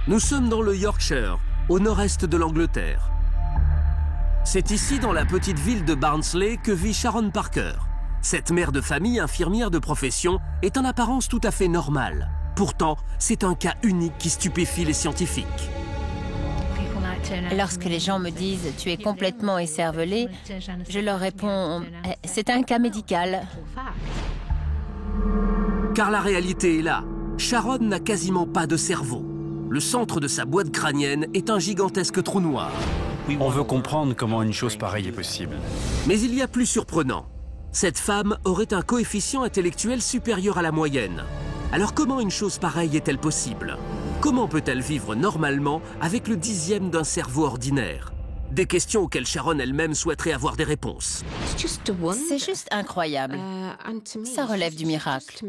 Nous sommes dans le Yorkshire, au nord-est de l'Angleterre. C'est ici, dans la petite ville de Barnsley, que vit Sharon Parker. Cette mère de famille, infirmière de profession, est en apparence tout à fait normale. Pourtant, c'est un cas unique qui stupéfie les scientifiques. Lorsque les gens me disent « tu es complètement écervelé », je leur réponds « c'est un cas médical ». Car la réalité est là. Sharon n'a quasiment pas de cerveau. Le centre de sa boîte crânienne est un gigantesque trou noir. On veut comprendre comment une chose pareille est possible. Mais il y a plus surprenant. Cette femme aurait un coefficient intellectuel supérieur à la moyenne. Alors comment une chose pareille est-elle possible? Comment peut-elle vivre normalement avec le 10e d'un cerveau ordinaire? Des questions auxquelles Sharon elle-même souhaiterait avoir des réponses. C'est juste incroyable. Ça relève du miracle.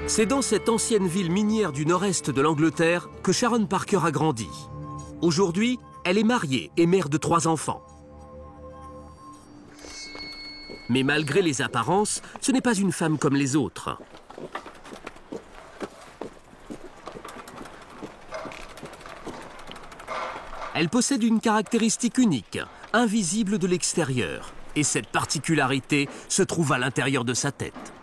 C'est dans cette ancienne ville minière du nord-est de l'Angleterre que Sharon Parker a grandi. Aujourd'hui, elle est mariée et mère de 3 enfants. Mais malgré les apparences, ce n'est pas une femme comme les autres. Elle possède une caractéristique unique, invisible de l'extérieur. Et cette particularité se trouve à l'intérieur de sa tête.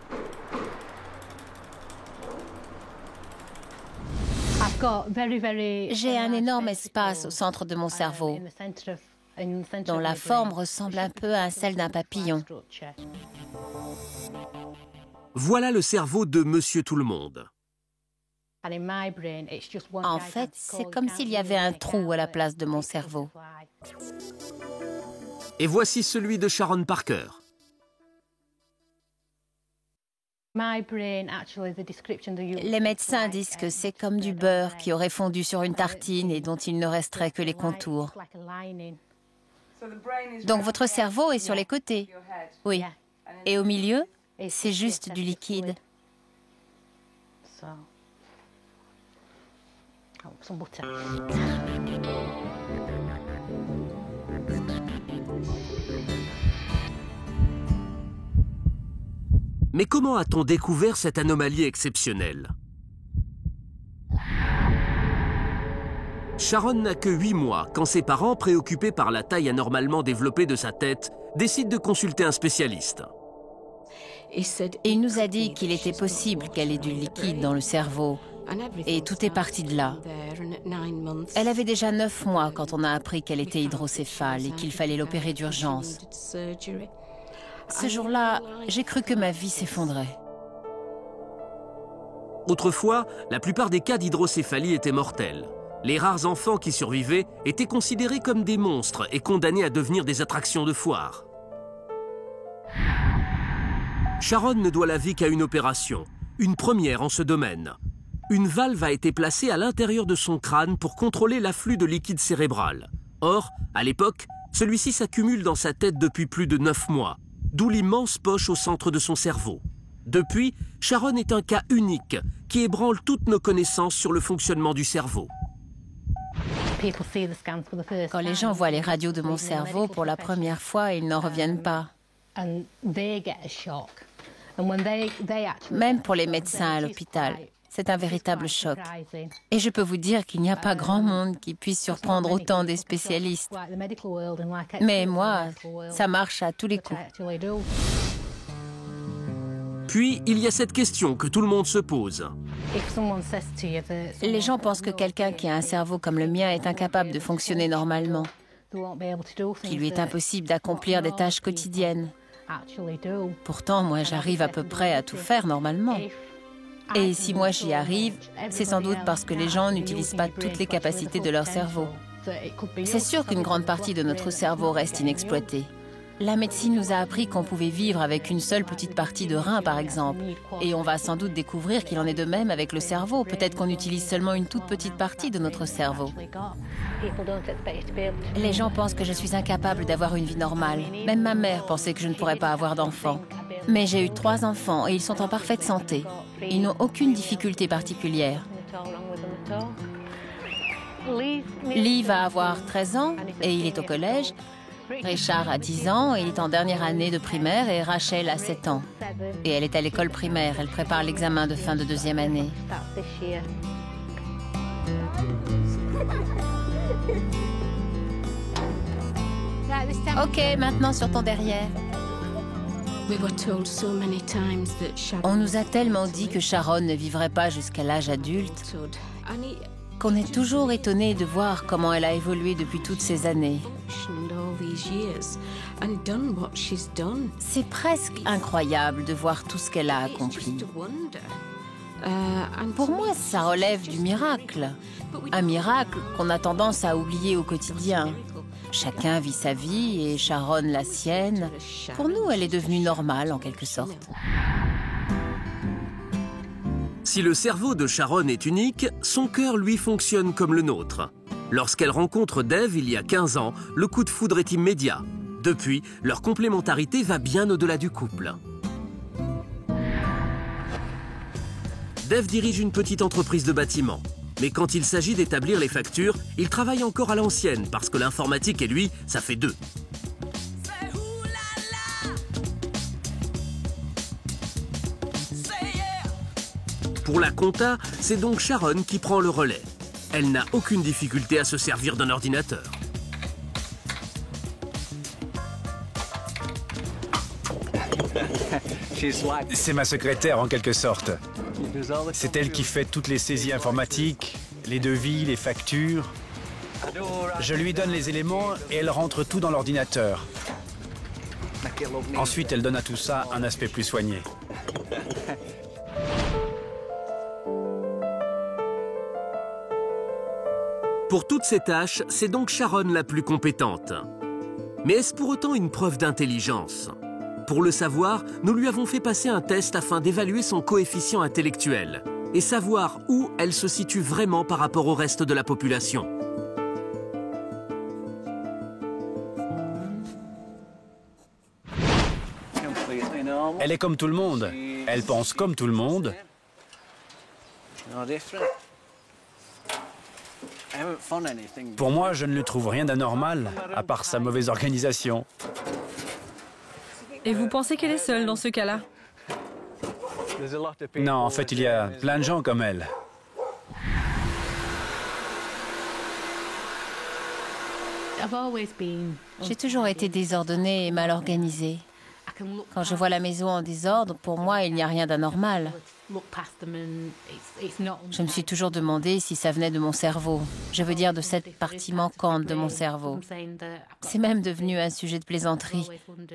J'ai un énorme espace au centre de mon cerveau, dont la forme ressemble un peu à celle d'un papillon. Voilà le cerveau de Monsieur Tout-le-Monde. En fait, c'est comme s'il y avait un trou à la place de mon cerveau. Et voici celui de Sharon Parker. Les médecins disent que c'est comme du beurre qui aurait fondu sur une tartine et dont il ne resterait que les contours. Donc votre cerveau est sur les côtés. Oui. Et au milieu, c'est juste du liquide. Mais comment a-t-on découvert cette anomalie exceptionnelle? Sharon n'a que 8 mois quand ses parents, préoccupés par la taille anormalement développée de sa tête, décident de consulter un spécialiste. Il nous a dit qu'il était possible qu'elle ait du liquide dans le cerveau. Et tout est parti de là. Elle avait déjà 9 mois quand on a appris qu'elle était hydrocéphale et qu'il fallait l'opérer d'urgence. Ce jour-là, j'ai cru que ma vie s'effondrait. Autrefois, la plupart des cas d'hydrocéphalie étaient mortels. Les rares enfants qui survivaient étaient considérés comme des monstres et condamnés à devenir des attractions de foire. Sharon ne doit la vie qu'à une opération, une première en ce domaine. Une valve a été placée à l'intérieur de son crâne pour contrôler l'afflux de liquide cérébral. Or, à l'époque, celui-ci s'accumule dans sa tête depuis plus de 9 mois, d'où l'immense poche au centre de son cerveau. Depuis, Sharon est un cas unique qui ébranle toutes nos connaissances sur le fonctionnement du cerveau. Quand les gens voient les radios de mon cerveau pour la première fois, ils n'en reviennent pas. Même pour les médecins à l'hôpital, c'est un véritable choc. Et je peux vous dire qu'il n'y a pas grand monde qui puisse surprendre autant des spécialistes. Mais moi, ça marche à tous les coups. Puis, il y a cette question que tout le monde se pose. Les gens pensent que quelqu'un qui a un cerveau comme le mien est incapable de fonctionner normalement, qu'il lui est impossible d'accomplir des tâches quotidiennes. Pourtant, moi, j'arrive à peu près à tout faire normalement. Et si moi j'y arrive, c'est sans doute parce que les gens n'utilisent pas toutes les capacités de leur cerveau. C'est sûr qu'une grande partie de notre cerveau reste inexploitée. La médecine nous a appris qu'on pouvait vivre avec une seule petite partie de rein, par exemple. Et on va sans doute découvrir qu'il en est de même avec le cerveau. Peut-être qu'on utilise seulement une toute petite partie de notre cerveau. Les gens pensent que je suis incapable d'avoir une vie normale. Même ma mère pensait que je ne pourrais pas avoir d'enfants. Mais j'ai eu 3 enfants et ils sont en parfaite santé. Ils n'ont aucune difficulté particulière. Lee va avoir 13 ans et il est au collège. Richard a 10 ans, il est en dernière année de primaire et Rachel a 7 ans. Et elle est à l'école primaire, elle prépare l'examen de fin de deuxième année. Ok, maintenant sur ton derrière. On nous a tellement dit que Sharon ne vivrait pas jusqu'à l'âge adulte qu'on est toujours étonné de voir comment elle a évolué depuis toutes ces années. C'est presque incroyable de voir tout ce qu'elle a accompli. Pour moi, ça relève du miracle. Un miracle qu'on a tendance à oublier au quotidien. Chacun vit sa vie et Sharon la sienne. Pour nous, elle est devenue normale en quelque sorte. Si le cerveau de Sharon est unique, son cœur lui fonctionne comme le nôtre. Lorsqu'elle rencontre Dave il y a 15 ans, le coup de foudre est immédiat. Depuis, leur complémentarité va bien au-delà du couple. Dave dirige une petite entreprise de bâtiment. Mais quand il s'agit d'établir les factures, il travaille encore à l'ancienne parce que l'informatique et lui, ça fait deux. Pour la compta, c'est donc Sharon qui prend le relais. Elle n'a aucune difficulté à se servir d'un ordinateur. C'est ma secrétaire en quelque sorte. C'est elle qui fait toutes les saisies informatiques, les devis, les factures. Je lui donne les éléments et elle rentre tout dans l'ordinateur. Ensuite, elle donne à tout ça un aspect plus soigné. Pour toutes ces tâches, c'est donc Sharon la plus compétente. Mais est-ce pour autant une preuve d'intelligence ? Pour le savoir, nous lui avons fait passer un test afin d'évaluer son coefficient intellectuel et savoir où elle se situe vraiment par rapport au reste de la population. Elle est comme tout le monde. Elle pense comme tout le monde. Pour moi, je ne lui trouve rien d'anormal, à part sa mauvaise organisation. Et vous pensez qu'elle est seule dans ce cas-là? Non, en fait, il y a plein de gens comme elle. J'ai toujours été désordonnée et mal organisée. Quand je vois la maison en désordre, pour moi, il n'y a rien d'anormal. Je me suis toujours demandé si ça venait de mon cerveau. Je veux dire de cette partie manquante de mon cerveau. C'est même devenu un sujet de plaisanterie.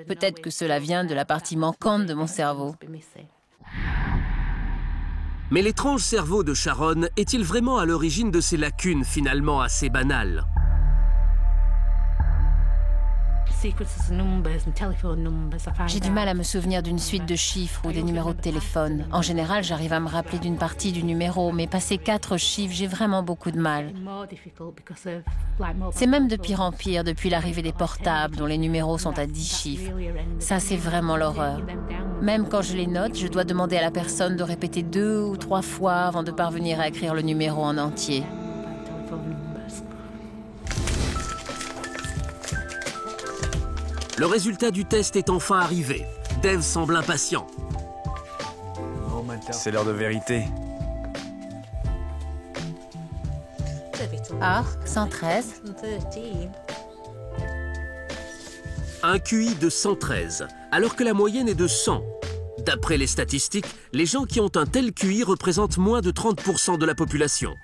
Peut-être que cela vient de la partie manquante de mon cerveau. Mais l'étrange cerveau de Sharon est-il vraiment à l'origine de ces lacunes finalement assez banales ? J'ai du mal à me souvenir d'une suite de chiffres ou des numéros de téléphone. En général, j'arrive à me rappeler d'une partie du numéro, mais passer 4 chiffres, j'ai vraiment beaucoup de mal. C'est même de pire en pire depuis l'arrivée des portables, dont les numéros sont à 10 chiffres. Ça, c'est vraiment l'horreur. Même quand je les note, je dois demander à la personne de répéter 2 ou 3 fois avant de parvenir à écrire le numéro en entier. Le résultat du test est enfin arrivé. Dave semble impatient. C'est l'heure de vérité. Ah, 113. Un QI de 113, alors que la moyenne est de 100. D'après les statistiques, les gens qui ont un tel QI représentent moins de 30% de la population.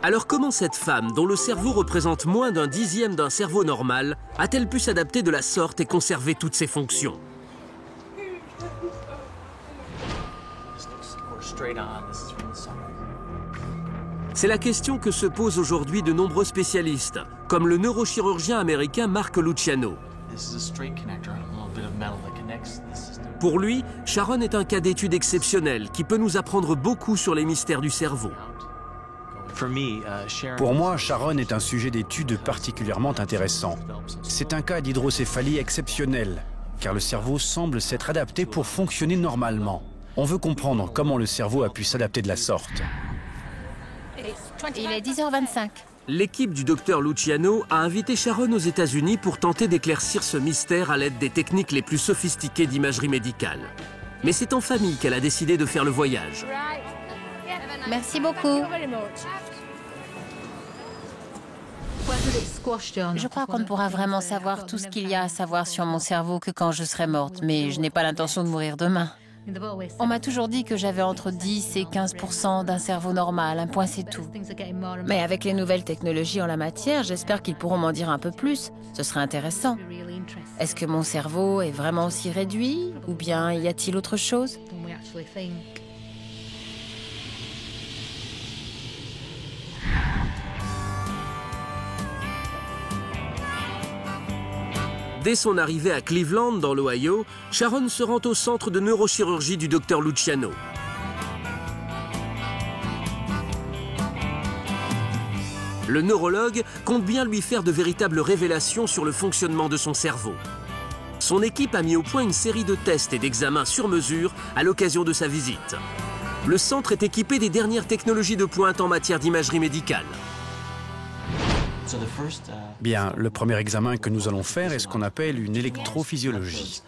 Alors comment cette femme, dont le cerveau représente moins d'un dixième d'un cerveau normal, a-t-elle pu s'adapter de la sorte et conserver toutes ses fonctions ? C'est la question que se posent aujourd'hui de nombreux spécialistes, comme le neurochirurgien américain Mark Luciano. Pour lui, Sharon est un cas d'étude exceptionnel qui peut nous apprendre beaucoup sur les mystères du cerveau. Pour moi, Sharon est un sujet d'étude particulièrement intéressant. C'est un cas d'hydrocéphalie exceptionnel, car le cerveau semble s'être adapté pour fonctionner normalement. On veut comprendre comment le cerveau a pu s'adapter de la sorte. Il est 10h25. L'équipe du docteur Luciano a invité Sharon aux États-Unis pour tenter d'éclaircir ce mystère à l'aide des techniques les plus sophistiquées d'imagerie médicale. Mais c'est en famille qu'elle a décidé de faire le voyage. Merci beaucoup. Je crois qu'on ne pourra vraiment savoir tout ce qu'il y a à savoir sur mon cerveau que quand je serai morte, mais je n'ai pas l'intention de mourir demain. On m'a toujours dit que j'avais entre 10 et 15% d'un cerveau normal, un point c'est tout. Mais avec les nouvelles technologies en la matière, j'espère qu'ils pourront m'en dire un peu plus. Ce serait intéressant. Est-ce que mon cerveau est vraiment aussi réduit, ou bien y a-t-il autre chose? Dès son arrivée à Cleveland, dans l'Ohio, Sharon se rend au centre de neurochirurgie du docteur Luciano. Le neurologue compte bien lui faire de véritables révélations sur le fonctionnement de son cerveau. Son équipe a mis au point une série de tests et d'examens sur mesure à l'occasion de sa visite. Le centre est équipé des dernières technologies de pointe en matière d'imagerie médicale. Bien, le premier examen que nous allons faire est ce qu'on appelle une électrophysiologie.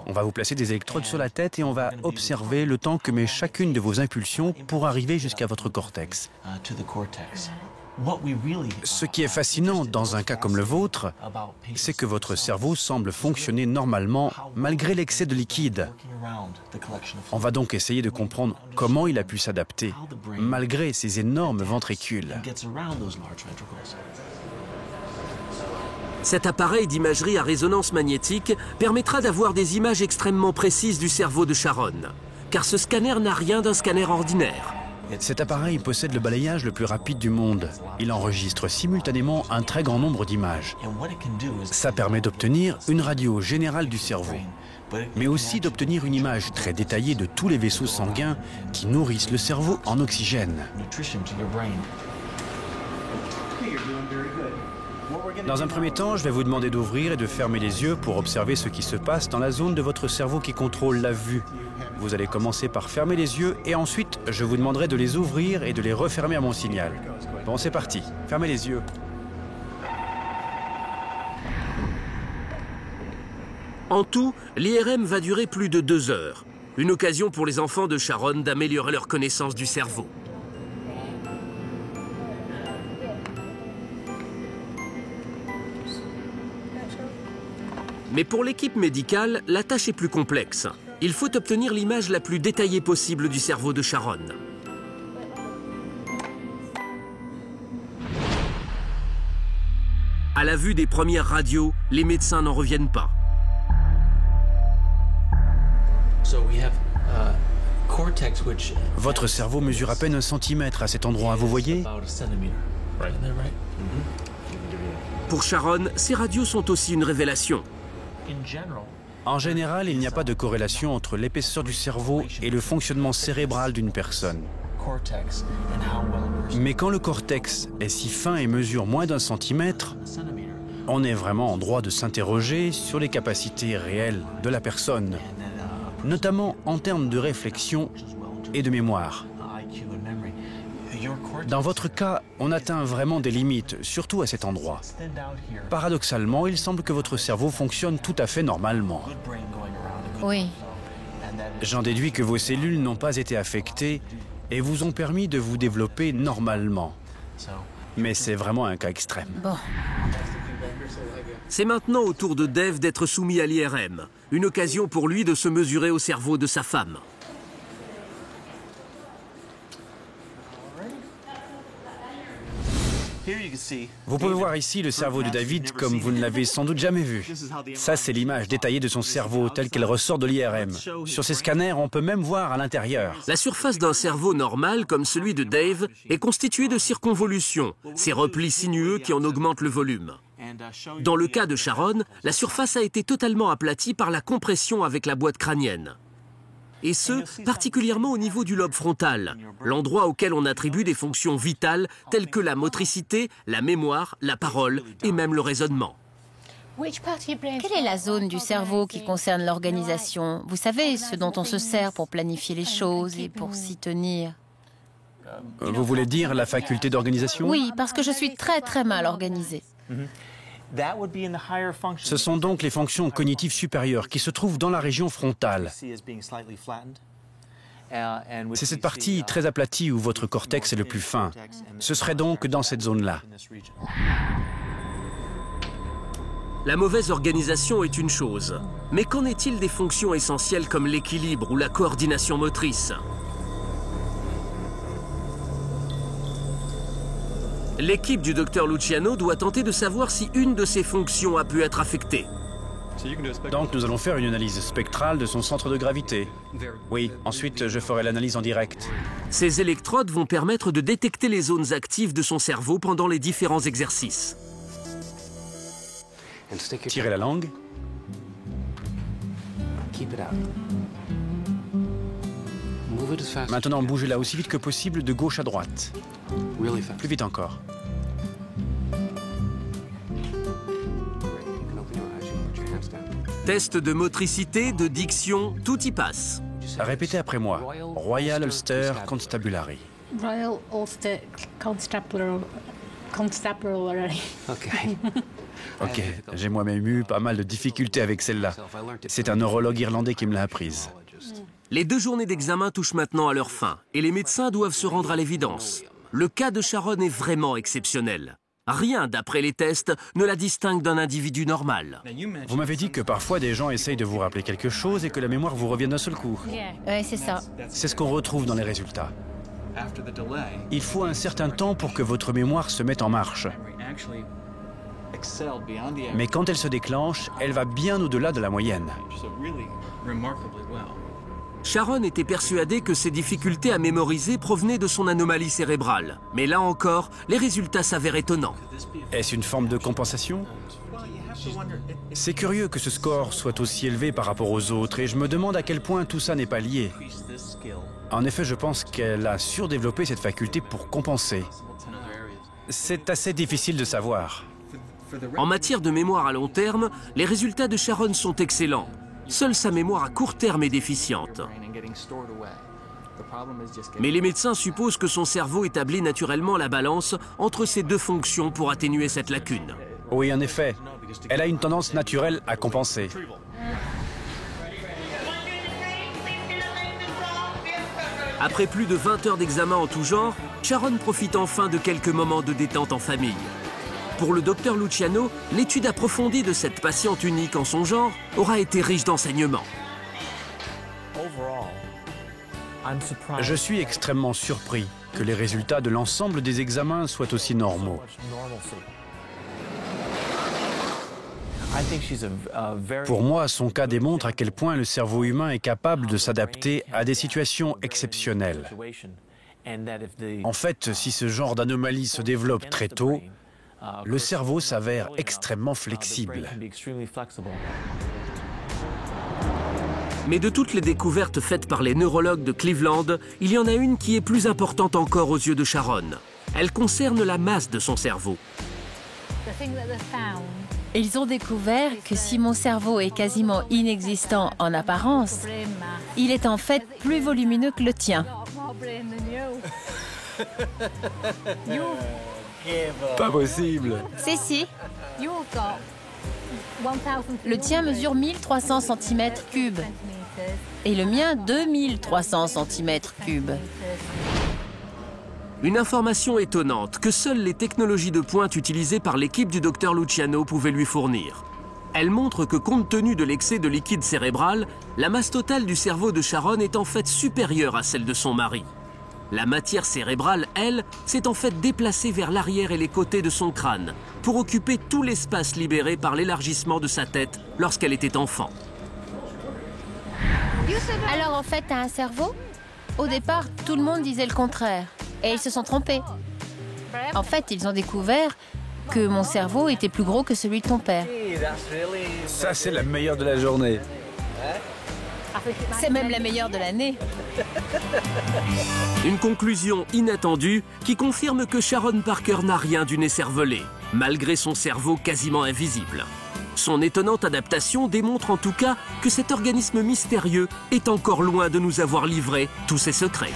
On va vous placer des électrodes sur la tête et on va observer le temps que met chacune de vos impulsions pour arriver jusqu'à votre cortex. Ce qui est fascinant dans un cas comme le vôtre, c'est que votre cerveau semble fonctionner normalement malgré l'excès de liquide. On va donc essayer de comprendre comment il a pu s'adapter malgré ces énormes ventricules. Cet appareil d'imagerie à résonance magnétique permettra d'avoir des images extrêmement précises du cerveau de Sharon, car ce scanner n'a rien d'un scanner ordinaire. Cet appareil possède le balayage le plus rapide du monde. Il enregistre simultanément un très grand nombre d'images. Ça permet d'obtenir une radio générale du cerveau, mais aussi d'obtenir une image très détaillée de tous les vaisseaux sanguins qui nourrissent le cerveau en oxygène. Dans un premier temps, je vais vous demander d'ouvrir et de fermer les yeux pour observer ce qui se passe dans la zone de votre cerveau qui contrôle la vue. Vous allez commencer par fermer les yeux et ensuite, je vous demanderai de les ouvrir et de les refermer à mon signal. Bon, c'est parti. Fermez les yeux. En tout, l'IRM va durer plus de 2 heures. Une occasion pour les enfants de Sharon d'améliorer leur connaissance du cerveau. Mais pour l'équipe médicale, la tâche est plus complexe. Il faut obtenir l'image la plus détaillée possible du cerveau de Sharon. À la vue des premières radios, les médecins n'en reviennent pas. Votre cerveau mesure à peine 1 centimètre à cet endroit, vous voyez? Pour Sharon, ces radios sont aussi une révélation. En général, il n'y a pas de corrélation entre l'épaisseur du cerveau et le fonctionnement cérébral d'une personne. Mais quand le cortex est si fin et mesure moins d'1 centimètre, on est vraiment en droit de s'interroger sur les capacités réelles de la personne, notamment en termes de réflexion et de mémoire. Dans votre cas, on atteint vraiment des limites, surtout à cet endroit. Paradoxalement, il semble que votre cerveau fonctionne tout à fait normalement. Oui. J'en déduis que vos cellules n'ont pas été affectées et vous ont permis de vous développer normalement. Mais c'est vraiment un cas extrême. Bon. C'est maintenant au tour de Dave d'être soumis à l'IRM. Une occasion pour lui de se mesurer au cerveau de sa femme. Vous pouvez voir ici le cerveau de David comme vous ne l'avez sans doute jamais vu. Ça, c'est l'image détaillée de son cerveau telle qu'elle ressort de l'IRM. Sur ces scanners, on peut même voir à l'intérieur. La surface d'un cerveau normal, comme celui de Dave, est constituée de circonvolutions, ces replis sinueux qui en augmentent le volume. Dans le cas de Sharon, la surface a été totalement aplatie par la compression avec la boîte crânienne. Et ce, particulièrement au niveau du lobe frontal, l'endroit auquel on attribue des fonctions vitales telles que la motricité, la mémoire, la parole et même le raisonnement. Quelle est la zone du cerveau qui concerne l'organisation? Vous savez, ce dont on se sert pour planifier les choses et pour s'y tenir. Vous voulez dire la faculté d'organisation? Oui, parce que je suis très très mal organisée. Ce sont donc les fonctions cognitives supérieures qui se trouvent dans la région frontale. C'est cette partie très aplatie où votre cortex est le plus fin. Ce serait donc dans cette zone-là. La mauvaise organisation est une chose, mais qu'en est-il des fonctions essentielles comme l'équilibre ou la coordination motrice? L'équipe du Dr Luciano doit tenter de savoir si une de ces fonctions a pu être affectée. Donc nous allons faire une analyse spectrale de son centre de gravité. Oui, ensuite je ferai l'analyse en direct. Ces électrodes vont permettre de détecter les zones actives de son cerveau pendant les différents exercices. Tirez la langue. Maintenant, bougez-la aussi vite que possible de gauche à droite. Plus vite encore. Test de motricité, de diction, tout y passe. Répétez après moi. Royal Ulster Constabulary. Royal Ulster Constabulary. Ok, j'ai moi-même eu pas mal de difficultés avec celle-là. C'est un neurologue irlandais qui me l'a apprise. Les 2 journées d'examen touchent maintenant à leur fin et les médecins doivent se rendre à l'évidence. Le cas de Sharon est vraiment exceptionnel. Rien, d'après les tests, ne la distingue d'un individu normal. Vous m'avez dit que parfois des gens essayent de vous rappeler quelque chose et que la mémoire vous revienne d'un seul coup. Oui, c'est ça. C'est ce qu'on retrouve dans les résultats. Il faut un certain temps pour que votre mémoire se mette en marche. Mais quand elle se déclenche, elle va bien au-delà de la moyenne. Sharon était persuadée que ses difficultés à mémoriser provenaient de son anomalie cérébrale. Mais là encore, les résultats s'avèrent étonnants. Est-ce une forme de compensation? C'est curieux que ce score soit aussi élevé par rapport aux autres et je me demande à quel point tout ça n'est pas lié. En effet, je pense qu'elle a surdéveloppé cette faculté pour compenser. C'est assez difficile de savoir. En matière de mémoire à long terme, les résultats de Sharon sont excellents. Seule sa mémoire à court terme est déficiente. Mais les médecins supposent que son cerveau établit naturellement la balance entre ces 2 fonctions pour atténuer cette lacune. Oui, en effet. Elle a une tendance naturelle à compenser. Après plus de 20 heures d'examen en tout genre, Sharon profite enfin de quelques moments de détente en famille. Pour le Dr Luciano, l'étude approfondie de cette patiente unique en son genre aura été riche d'enseignements. Je suis extrêmement surpris que les résultats de l'ensemble des examens soient aussi normaux. Pour moi, son cas démontre à quel point le cerveau humain est capable de s'adapter à des situations exceptionnelles. En fait, si ce genre d'anomalie se développe très tôt, le cerveau s'avère extrêmement flexible. Mais de toutes les découvertes faites par les neurologues de Cleveland, il y en a une qui est plus importante encore aux yeux de Sharon. Elle concerne la masse de son cerveau. Ils ont découvert que si mon cerveau est quasiment inexistant en apparence, il est en fait plus volumineux que le tien. Pas possible. Si. Le tien mesure 1300 cm3 et le mien 2300 cm3. Une information étonnante que seules les technologies de pointe utilisées par l'équipe du Dr Luciano pouvaient lui fournir. Elle montre que compte tenu de l'excès de liquide cérébral, la masse totale du cerveau de Sharon est en fait supérieure à celle de son mari. La matière cérébrale, elle, s'est en fait déplacée vers l'arrière et les côtés de son crâne pour occuper tout l'espace libéré par l'élargissement de sa tête lorsqu'elle était enfant. Alors en fait, t'as un cerveau? Au départ, tout le monde disait le contraire. Et ils se sont trompés. En fait, ils ont découvert que mon cerveau était plus gros que celui de ton père. Ça, c'est la meilleure de la journée. C'est même la meilleure de l'année. Une conclusion inattendue qui confirme que Sharon Parker n'a rien d'une écervelée, malgré son cerveau quasiment invisible. Son étonnante adaptation démontre en tout cas que cet organisme mystérieux est encore loin de nous avoir livré tous ses secrets.